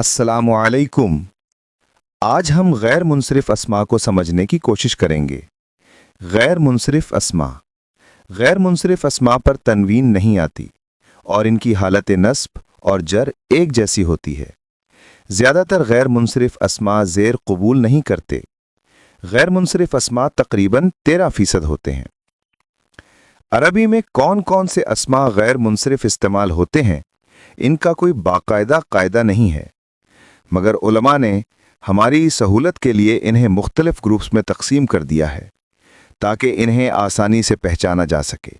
السلام علیکم۔ آج ہم غیر منصرف اسما کو سمجھنے کی کوشش کریں گے۔ غیر منصرف اسما پر تنوین نہیں آتی اور ان کی حالت نصب اور جر ایک جیسی ہوتی ہے۔ زیادہ تر غیر منصرف اسما زیر قبول نہیں کرتے۔ غیر منصرف اسما تقریباً 13% ہوتے ہیں۔ عربی میں کون کون سے اسما غیر منصرف استعمال ہوتے ہیں، ان کا کوئی باقاعدہ قاعدہ نہیں ہے، مگر علماء نے ہماری سہولت کے لیے انہیں مختلف گروپس میں تقسیم کر دیا ہے تاکہ انہیں آسانی سے پہچانا جا سکے۔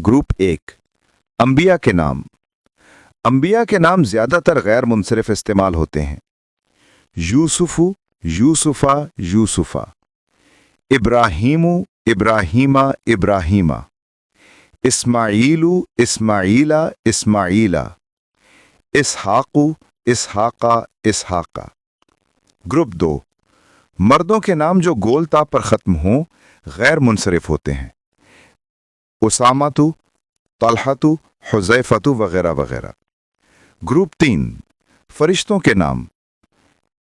گروپ 1، انبیاء کے نام۔ انبیاء کے نام زیادہ تر غیر منصرف استعمال ہوتے ہیں۔ یوسف، یوسفا، یوسفا۔ ابراہیم، ابراہیمہ، ابراہیمہ۔ اسماعیل، اسماعیلا، اسماعیلا۔ اسحاق، اسحاقا، اسحاقا۔ گروپ 2، مردوں کے نام جو گول تا پر ختم ہوں غیر منصرف ہوتے ہیں۔ اسامۃ، طلحۃ، حذیفۃ وغیرہ وغیرہ۔ گروپ 3، فرشتوں کے نام۔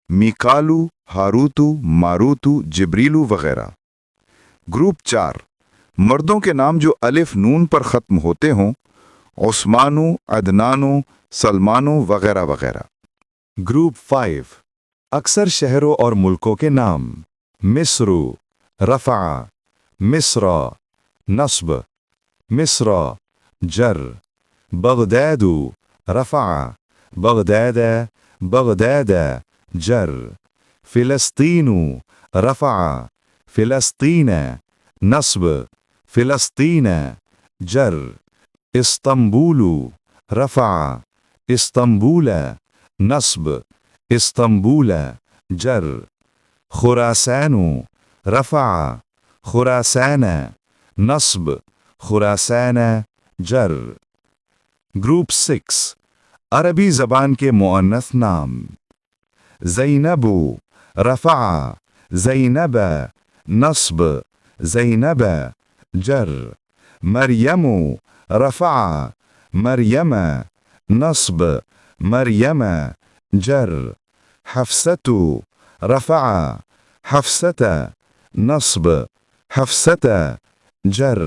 میکالو، ہاروت، ماروت، جبریل وغیرہ۔ گروپ 4، مردوں کے نام جو الف نون پر ختم ہوتے ہوں۔ عثمانو، عدنانو، سلمانو وغیرہ وغیرہ۔ گروپ 5، اکثر شہروں اور ملکوں کے نام۔ مصر، رفع، مصر، نصب، مصر، جر۔ بغداد، رفع، بغداد، بغداد، جر۔ فلسطین، رفع، فلسطین، نصب، فلسطین، جر۔ استنبول، رفع، استنبول، نصب، استنبول، جر۔ خراسان، رفع، خراسان، نصب، خراسان، جر۔ گروپ 6، عربی زبان کے مؤنث نام۔ زینب، رفع، زینب، نصب، زینب، جر۔ مریم، رفع، مریم، نصب، مریم، جر۔ حفصۃ، رفع، حفصۃ، نصب، حفصۃ، جر۔